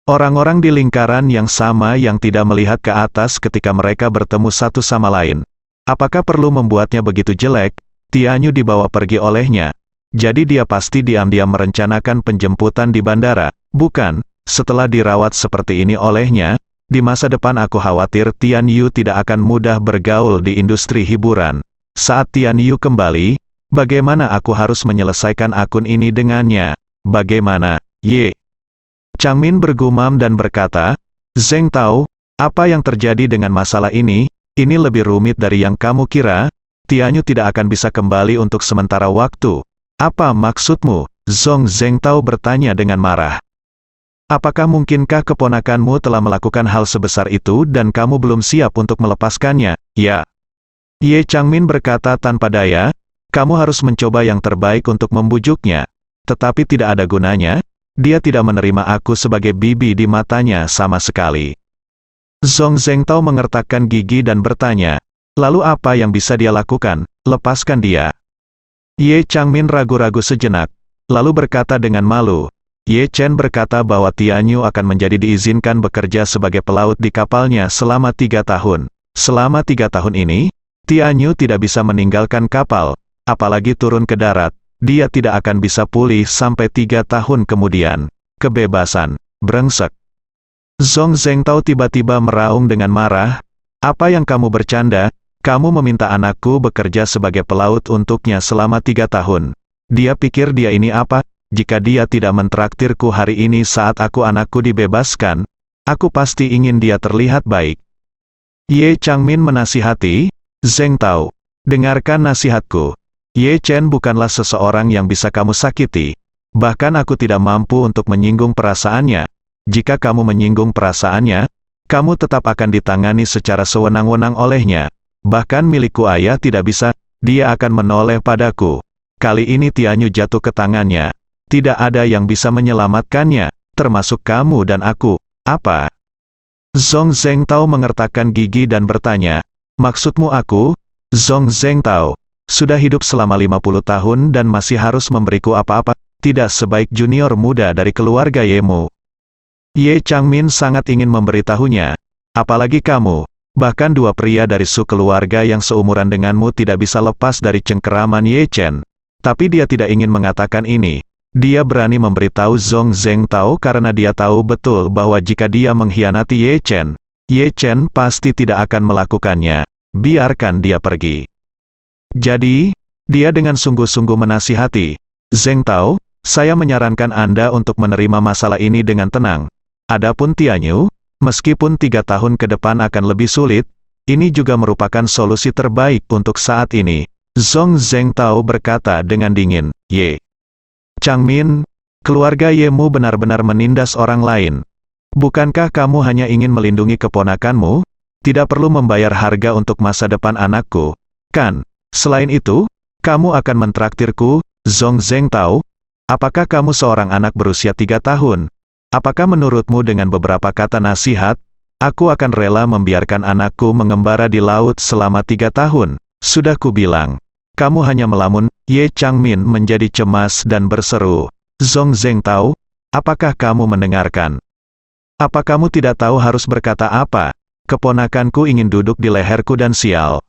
Orang-orang di lingkaran yang sama yang tidak melihat ke atas ketika mereka bertemu satu sama lain. Apakah perlu membuatnya begitu jelek? Tianyu dibawa pergi olehnya. Jadi dia pasti diam-diam merencanakan penjemputan di bandara, bukan? Setelah dirawat seperti ini olehnya, di masa depan aku khawatir Tian Yu tidak akan mudah bergaul di industri hiburan. Saat Tian Yu kembali, bagaimana aku harus menyelesaikan akun ini dengannya? Bagaimana? Ye Changmin bergumam dan berkata, "Zhengtao, apa yang terjadi dengan masalah ini? Ini lebih rumit dari yang kamu kira. Tianyu tidak akan bisa kembali untuk sementara waktu. Apa maksudmu?" Zhong Zhengtao bertanya dengan marah. "Apakah mungkinkah keponakanmu telah melakukan hal sebesar itu dan kamu belum siap untuk melepaskannya?" "Ya." Ye Changmin berkata tanpa daya, "Kamu harus mencoba yang terbaik untuk membujuknya. Tetapi tidak ada gunanya, dia tidak menerima aku sebagai bibi di matanya sama sekali." Zhong Zhengtao mengertakkan gigi dan bertanya, "Lalu apa yang bisa dia lakukan? Lepaskan dia." Ye Changmin ragu-ragu sejenak, lalu berkata dengan malu, "Ye Chen berkata bahwa Tianyu akan menjadi diizinkan bekerja sebagai pelaut di kapalnya selama 3 tahun. Selama 3 tahun ini, Tianyu tidak bisa meninggalkan kapal, apalagi turun ke darat. Dia tidak akan bisa pulih sampai 3 tahun kemudian. Kebebasan, brengsek." Zhong Zhengtao tiba-tiba meraung dengan marah, "Apa yang kamu bercanda? Kamu meminta anakku bekerja sebagai pelaut untuknya selama 3 tahun. Dia pikir dia ini apa? Jika dia tidak mentraktirku hari ini saat anakku dibebaskan, aku pasti ingin dia terlihat baik." Ye Changmin menasihati, "Zhengtao, dengarkan nasihatku. Ye Chen bukanlah seseorang yang bisa kamu sakiti. Bahkan aku tidak mampu untuk menyinggung perasaannya. Jika kamu menyinggung perasaannya, kamu tetap akan ditangani secara sewenang-wenang olehnya. Bahkan milikku ayah tidak bisa, dia akan menoleh padaku. Kali ini Tianyu jatuh ke tangannya. Tidak ada yang bisa menyelamatkannya, termasuk kamu dan aku. Apa?" Zhong Zhengtao mengertakkan gigi dan bertanya, "Maksudmu aku?" Zhong Zhengtao, sudah hidup selama 50 tahun dan masih harus memberiku apa-apa, tidak sebaik junior muda dari keluarga Yemu. Ye Changmin sangat ingin memberitahunya, "Apalagi kamu, bahkan 2 pria dari keluarga yang seumuran denganmu tidak bisa lepas dari cengkeraman Ye Chen." Tapi dia tidak ingin mengatakan ini. Dia berani memberitahu Zhong Zhengtao karena dia tahu betul bahwa jika dia mengkhianati Ye Chen pasti tidak akan melakukannya. Biarkan dia pergi. Jadi, dia dengan sungguh-sungguh menasihati, "Zhengtao, saya menyarankan Anda untuk menerima masalah ini dengan tenang. Adapun Tianyu, meskipun 3 tahun ke depan akan lebih sulit, ini juga merupakan solusi terbaik untuk saat ini." Zhong Zhengtao berkata dengan dingin, "Ye Changmin, keluarga Yemu benar-benar menindas orang lain. Bukankah kamu hanya ingin melindungi keponakanmu? Tidak perlu membayar harga untuk masa depan anakku, kan? Selain itu, kamu akan mentraktirku." Zhong Zhengtao, apakah kamu seorang anak berusia 3 tahun? Apakah menurutmu dengan beberapa kata nasihat, aku akan rela membiarkan anakku mengembara di laut selama 3 tahun? Sudah kubilang. Kamu hanya melamun. Ye Changmin menjadi cemas dan berseru, "Zhong Zhengtao, apakah kamu mendengarkan? Apa kamu tidak tahu harus berkata apa?" keponakanku ingin duduk di leherku dan sial.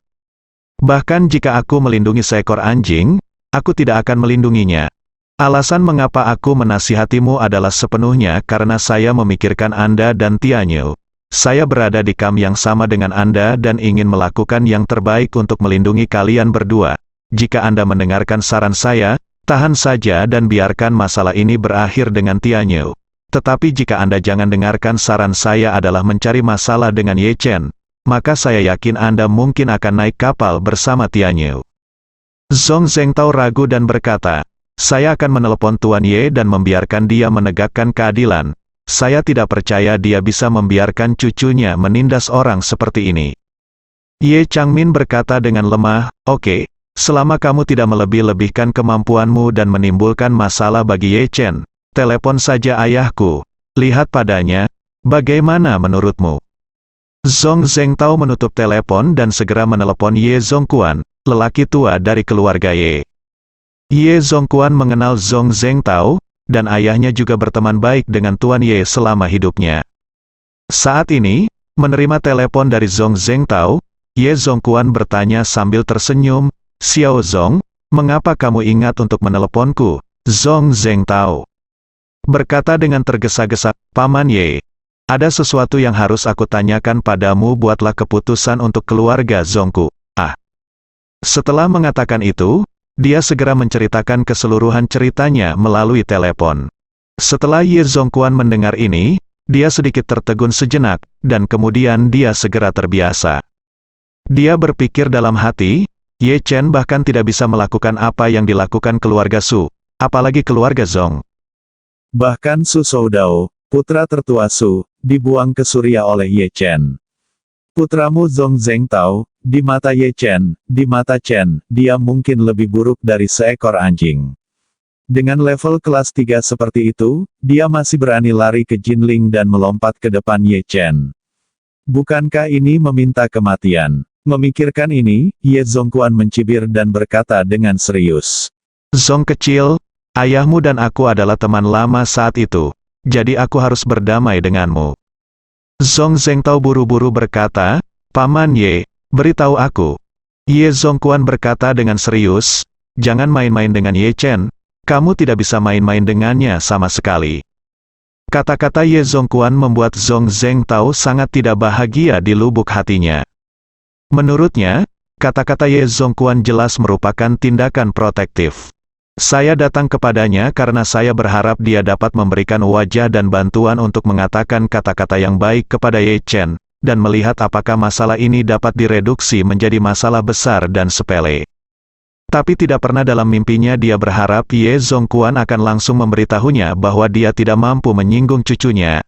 Bahkan jika aku melindungi seekor anjing, aku tidak akan melindunginya. Alasan mengapa aku menasihatimu adalah sepenuhnya karena saya memikirkan Anda dan Tianyu. Saya berada di kamp yang sama dengan Anda dan ingin melakukan yang terbaik untuk melindungi kalian berdua. Jika Anda mendengarkan saran saya, tahan saja dan biarkan masalah ini berakhir dengan Tianyu. Tetapi jika Anda jangan dengarkan saran saya adalah mencari masalah dengan Ye Chen, maka saya yakin Anda mungkin akan naik kapal bersama Tianyu. Zhong Zhengtao ragu dan berkata, saya akan menelepon Tuan Ye dan membiarkan dia menegakkan keadilan. Saya tidak percaya dia bisa membiarkan cucunya menindas orang seperti ini. Ye Changmin berkata dengan lemah, oke, selama kamu tidak melebih-lebihkan kemampuanmu dan menimbulkan masalah bagi Ye Chen, telepon saja ayahku. Lihat padanya, bagaimana menurutmu? Zhong Zhengtao menutup telepon dan segera menelepon Ye Zhongquan, lelaki tua dari keluarga Ye. Ye Zhongquan mengenal Zhong Zhengtao, dan ayahnya juga berteman baik dengan Tuan Ye selama hidupnya. Saat ini, menerima telepon dari Zhong Zhengtao, Ye Zhongquan bertanya sambil tersenyum, Xiao Zhong, mengapa kamu ingat untuk meneleponku? Zhong Zhengtao berkata dengan tergesa-gesa, Paman Ye, ada sesuatu yang harus aku tanyakan padamu, buatlah keputusan untuk keluarga Zhongku. Setelah mengatakan itu, dia segera menceritakan keseluruhan ceritanya melalui telepon. Setelah Ye Zhongquan mendengar ini, dia sedikit tertegun sejenak, dan kemudian dia segera terbiasa. Dia berpikir dalam hati, Ye Chen bahkan tidak bisa melakukan apa yang dilakukan keluarga Su, apalagi keluarga Zhong. Bahkan Su Shoudao, putra tertua Su, dibuang ke Surya oleh Ye Chen. Putramu Zhong Zhengtao, di mata Ye Chen, di mata Chen, dia mungkin lebih buruk dari seekor anjing. Dengan level kelas 3 seperti itu, dia masih berani lari ke Jinling dan melompat ke depan Ye Chen. Bukankah ini meminta kematian? Memikirkan ini, Ye Zhongquan mencibir dan berkata dengan serius. Zhong kecil, ayahmu dan aku adalah teman lama saat itu, jadi aku harus berdamai denganmu. Zhong Zhengtao buru-buru berkata, Paman Ye, beritahu aku. Ye Zhongquan berkata dengan serius, jangan main-main dengan Ye Chen, kamu tidak bisa main-main dengannya sama sekali. Kata-kata Ye Zhongquan membuat Zhong Zhengtao sangat tidak bahagia di lubuk hatinya. Menurutnya, kata-kata Ye Zhongquan jelas merupakan tindakan protektif. Saya datang kepadanya karena saya berharap dia dapat memberikan wajah dan bantuan untuk mengatakan kata-kata yang baik kepada Ye Chen, dan melihat apakah masalah ini dapat direduksi menjadi masalah besar dan sepele. Tapi tidak pernah dalam mimpinya dia berharap Ye Zhongquan akan langsung memberitahunya bahwa dia tidak mampu menyinggung cucunya.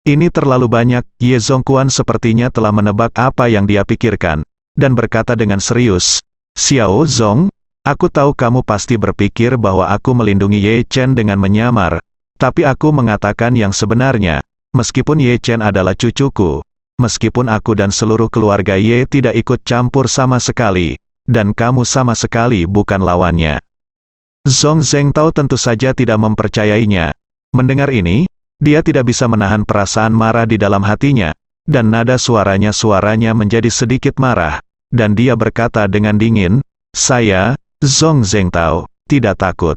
Ini terlalu banyak, Ye Zhongquan sepertinya telah menebak apa yang dia pikirkan, dan berkata dengan serius, Xiao Zhong, aku tahu kamu pasti berpikir bahwa aku melindungi Ye Chen dengan menyamar, tapi aku mengatakan yang sebenarnya, meskipun Ye Chen adalah cucuku, meskipun aku dan seluruh keluarga Ye tidak ikut campur sama sekali, dan kamu sama sekali bukan lawannya. Zhong Zhengtao tentu saja tidak mempercayainya. Mendengar ini, dia tidak bisa menahan perasaan marah di dalam hatinya, dan nada suaranya menjadi sedikit marah, dan dia berkata dengan dingin, saya, Zhong Zhengtao, tidak takut.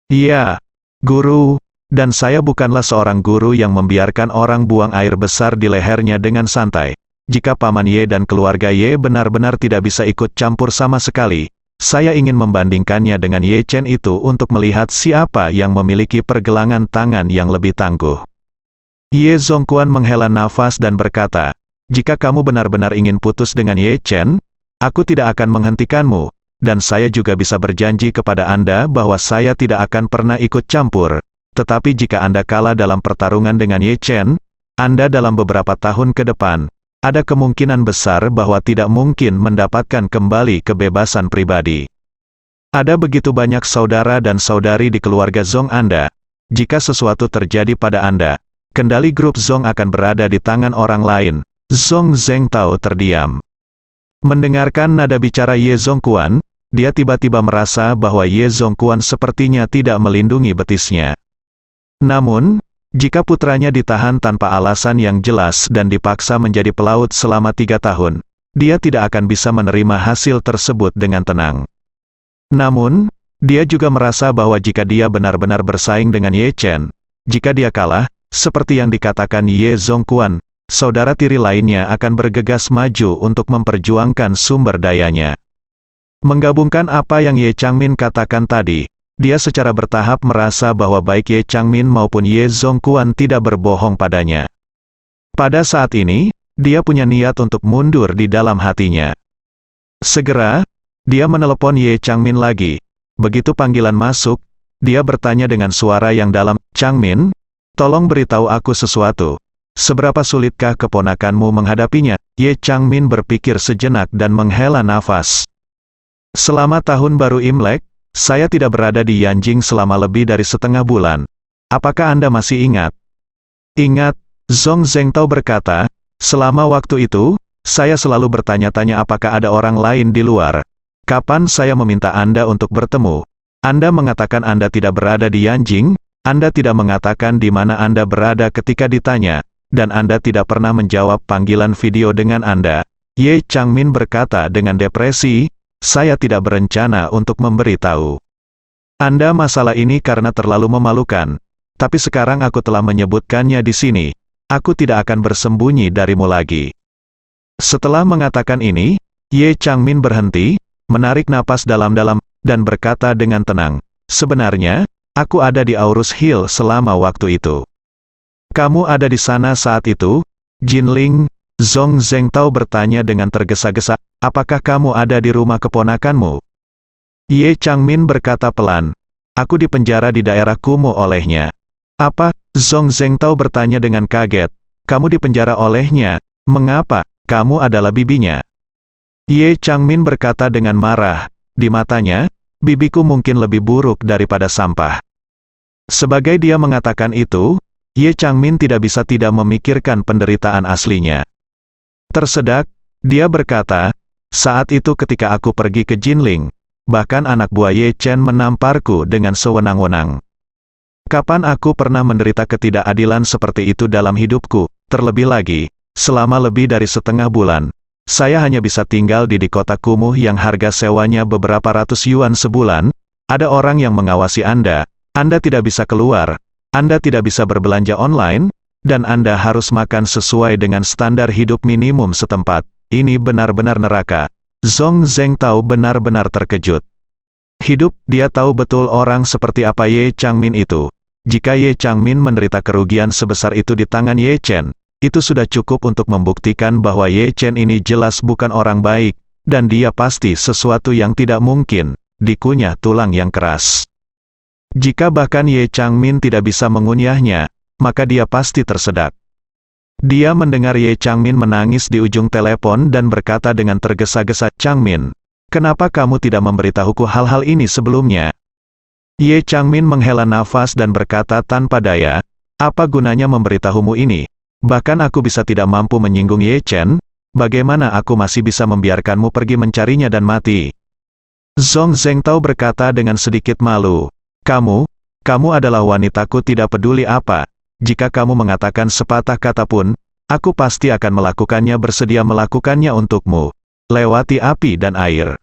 Iya, guru, dan saya bukanlah seorang guru yang membiarkan orang buang air besar di lehernya dengan santai. Jika Paman Ye dan keluarga Ye benar-benar tidak bisa ikut campur sama sekali, saya ingin membandingkannya dengan Ye Chen itu untuk melihat siapa yang memiliki pergelangan tangan yang lebih tangguh. Ye Zhongquan menghela nafas dan berkata, jika kamu benar-benar ingin putus dengan Ye Chen, aku tidak akan menghentikanmu. Dan saya juga bisa berjanji kepada Anda bahwa saya tidak akan pernah ikut campur. Tetapi jika Anda kalah dalam pertarungan dengan Ye Chen, Anda dalam beberapa tahun ke depan, ada kemungkinan besar bahwa tidak mungkin mendapatkan kembali kebebasan pribadi. Ada begitu banyak saudara dan saudari di keluarga Zhong Anda. Jika sesuatu terjadi pada Anda, kendali grup Zhong akan berada di tangan orang lain. Zhong Zhengtao terdiam. Mendengarkan nada bicara Ye Zhongquan, dia tiba-tiba merasa bahwa Ye Zhongquan sepertinya tidak melindungi betisnya. Namun, Jika putranya ditahan tanpa alasan yang jelas dan dipaksa menjadi pelaut selama 3 tahun, dia tidak akan bisa menerima hasil tersebut dengan tenang. Namun, dia juga merasa bahwa jika dia benar-benar bersaing dengan Ye Chen, jika dia kalah, seperti yang dikatakan Ye Zongquan, saudara tiri lainnya akan bergegas maju untuk memperjuangkan sumber dayanya. Menggabungkan apa yang Ye Changmin katakan tadi, dia secara bertahap merasa bahwa baik Ye Changmin maupun Ye Zongquan tidak berbohong padanya. Pada saat ini, dia punya niat untuk mundur di dalam hatinya. Segera, dia menelepon Ye Changmin lagi. Begitu panggilan masuk, dia bertanya dengan suara yang dalam, "Changmin, tolong beritahu aku sesuatu. Seberapa sulitkah keponakanmu menghadapinya?" Ye Changmin berpikir sejenak dan menghela nafas. "Selama tahun baru Imlek, saya tidak berada di Yanjing selama lebih dari setengah bulan. Apakah Anda masih ingat?" "Ingat," Zhong Zhengtao berkata, "selama waktu itu, saya selalu bertanya-tanya apakah ada orang lain di luar. Kapan saya meminta Anda untuk bertemu? Anda mengatakan Anda tidak berada di Yanjing, Anda tidak mengatakan di mana Anda berada ketika ditanya, dan Anda tidak pernah menjawab panggilan video dengan Anda." Ye Changmin berkata dengan depresi, "Saya tidak berencana untuk memberitahu Anda masalah ini karena terlalu memalukan. Tapi sekarang aku telah menyebutkannya di sini. Aku tidak akan bersembunyi darimu lagi." Setelah mengatakan ini, Ye Changmin berhenti, menarik napas dalam-dalam, dan berkata dengan tenang, "Sebenarnya, aku ada di Aurus Hill selama waktu itu." "Kamu ada di sana saat itu?" Jinling, Zhong Zhengtao bertanya dengan tergesa-gesa, "Apakah kamu ada di rumah keponakanmu?" Ye Changmin berkata pelan, "Aku dipenjara di daerah kumuh olehnya." "Apa?" Zhong Zhengtao bertanya dengan kaget. "Kamu dipenjara olehnya? Mengapa? Kamu adalah bibinya." Ye Changmin berkata dengan marah, "Di matanya, bibiku mungkin lebih buruk daripada sampah." Sebagai dia mengatakan itu, Ye Changmin tidak bisa tidak memikirkan penderitaan aslinya. Tersedak, dia berkata, "Saat itu ketika aku pergi ke Jinling, bahkan anak buah Ye Chen menamparku dengan sewenang-wenang. Kapan aku pernah menderita ketidakadilan seperti itu dalam hidupku? Terlebih lagi, selama lebih dari setengah bulan, saya hanya bisa tinggal di kota kumuh yang harga sewanya beberapa ratus yuan sebulan. Ada orang yang mengawasi Anda, Anda tidak bisa keluar, Anda tidak bisa berbelanja online, dan Anda harus makan sesuai dengan standar hidup minimum setempat. Ini benar-benar neraka." Zhong Zhengtao benar-benar terkejut. Dia tahu betul orang seperti apa Ye Changmin itu. Jika Ye Changmin menderita kerugian sebesar itu di tangan Ye Chen, itu sudah cukup untuk membuktikan bahwa Ye Chen ini jelas bukan orang baik, dan dia pasti sesuatu yang tidak mungkin, dikunyah tulang yang keras. Jika bahkan Ye Changmin tidak bisa mengunyahnya, maka dia pasti tersedak. Dia mendengar Ye Changmin menangis di ujung telepon dan berkata dengan tergesa-gesa, "Changmin, kenapa kamu tidak memberitahuku hal-hal ini sebelumnya?" Ye Changmin menghela nafas dan berkata tanpa daya, "Apa gunanya memberitahumu ini? Bahkan aku bisa tidak mampu menyinggung Ye Chen, bagaimana aku masih bisa membiarkanmu pergi mencarinya dan mati?" Zhong Zhengtao berkata dengan sedikit malu, Kamu adalah wanitaku tidak peduli apa. Jika kamu mengatakan sepatah kata pun, aku pasti akan melakukannya, bersedia melakukannya untukmu. Lewati api dan air."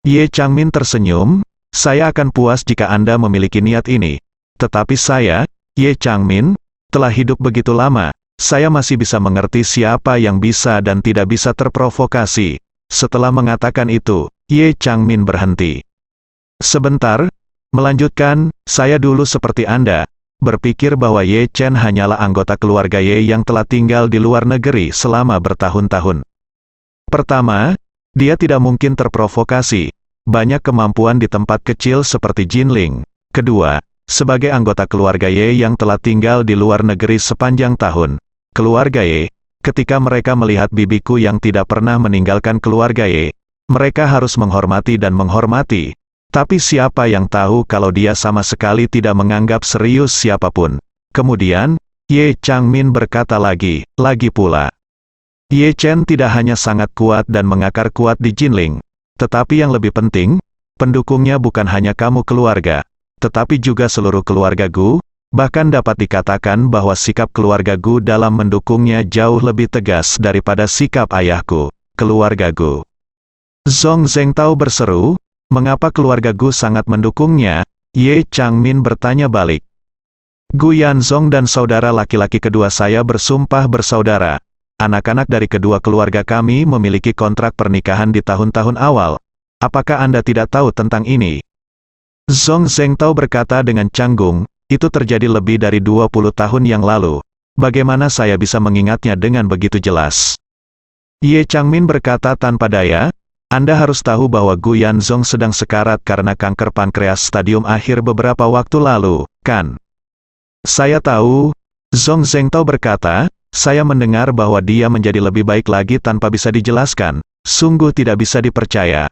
Ye Changmin tersenyum, "Saya akan puas jika Anda memiliki niat ini. Tetapi saya, Ye Changmin, telah hidup begitu lama, saya masih bisa mengerti siapa yang bisa dan tidak bisa terprovokasi." Setelah mengatakan itu, Ye Changmin berhenti. Sebentar, melanjutkan, "Saya dulu seperti Anda, berpikir bahwa Ye Chen hanyalah anggota keluarga Ye yang telah tinggal di luar negeri selama bertahun-tahun. Pertama, dia tidak mungkin terprovokasi, banyak kemampuan di tempat kecil seperti Jinling. Kedua, sebagai anggota keluarga Ye yang telah tinggal di luar negeri sepanjang tahun, keluarga Ye, ketika mereka melihat bibiku yang tidak pernah meninggalkan keluarga Ye, mereka harus menghormati dan menghormati. Tapi siapa yang tahu kalau dia sama sekali tidak menganggap serius siapapun." Kemudian, Ye Changmin berkata lagi pula, "Ye Chen tidak hanya sangat kuat dan mengakar kuat di Jinling, tetapi yang lebih penting, pendukungnya bukan hanya kamu keluarga, tetapi juga seluruh keluarga Gu, Bahkan dapat dikatakan bahwa sikap keluarga Gu dalam mendukungnya jauh lebih tegas daripada sikap ayahku, keluarga Gu. Zhong Zhengtao berseru, mengapa keluarga Gu sangat mendukungnya? Ye Changmin bertanya balik. Gu Yanzong dan saudara laki-laki kedua saya bersumpah bersaudara. Anak-anak dari kedua keluarga kami memiliki kontrak pernikahan di tahun-tahun awal. Apakah Anda tidak tahu tentang ini? Zhong Zhengtao berkata dengan canggung, itu terjadi lebih dari 20 tahun yang lalu. Bagaimana saya bisa mengingatnya dengan begitu jelas? Ye Changmin berkata tanpa daya, Anda harus tahu bahwa Gu Yanzong sedang sekarat karena kanker pankreas stadium akhir beberapa waktu lalu, kan? Saya tahu, Zhong Zhengtao berkata, saya mendengar bahwa dia menjadi lebih baik lagi tanpa bisa dijelaskan, sungguh tidak bisa dipercaya.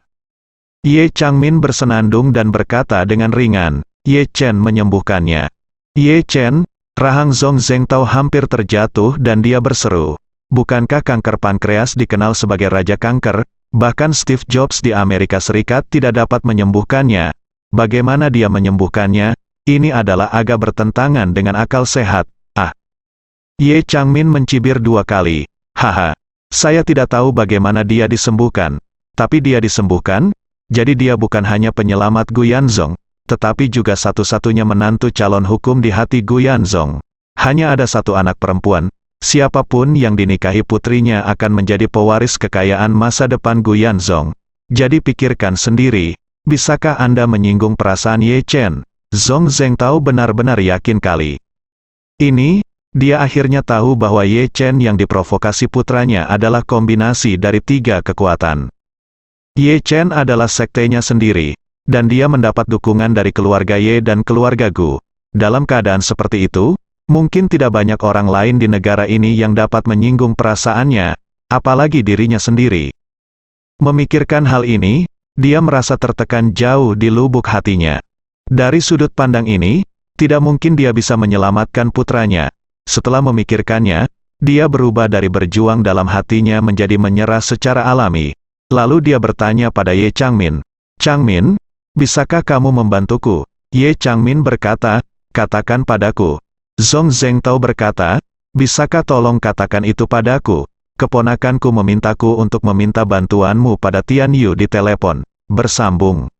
Ye Changmin bersenandung dan berkata dengan ringan, Ye Chen menyembuhkannya. Ye Chen, rahang Zhong Zhengtao hampir terjatuh dan dia berseru, bukankah kanker pankreas dikenal sebagai raja kanker, bahkan Steve Jobs di Amerika Serikat tidak dapat menyembuhkannya. Bagaimana dia menyembuhkannya? Ini adalah agak bertentangan dengan akal sehat. Ah. Ye Changmin mencibir 2 kali. Haha. Saya tidak tahu bagaimana dia disembuhkan. Tapi dia disembuhkan? Jadi dia bukan hanya penyelamat Gu Yanzong, tetapi juga satu-satunya menantu calon hukum di hati Gu Yanzong. Hanya ada satu anak perempuan. Siapapun yang dinikahi putrinya akan menjadi pewaris kekayaan masa depan Gu Yanzong. Jadi pikirkan sendiri, bisakah Anda menyinggung perasaan Ye Chen? Zhong Zhengtao benar-benar yakin kali ini, dia akhirnya tahu bahwa Ye Chen yang diprovokasi putranya adalah kombinasi dari 3 kekuatan. Ye Chen adalah sektenya sendiri, dan dia mendapat dukungan dari keluarga Ye dan keluarga Gu. Dalam keadaan seperti itu, mungkin tidak banyak orang lain di negara ini yang dapat menyinggung perasaannya, apalagi dirinya sendiri. Memikirkan hal ini, dia merasa tertekan jauh di lubuk hatinya. Dari sudut pandang ini, tidak mungkin dia bisa menyelamatkan putranya. Setelah memikirkannya, dia berubah dari berjuang dalam hatinya menjadi menyerah secara alami. Lalu dia bertanya pada Ye Changmin, Changmin, bisakah kamu membantuku? Ye Changmin berkata, katakan padaku. Zhong Zhengtao berkata, bisakah tolong katakan itu padaku? Keponakanku memintaku untuk meminta bantuanmu pada Tian Yu di telepon. Bersambung.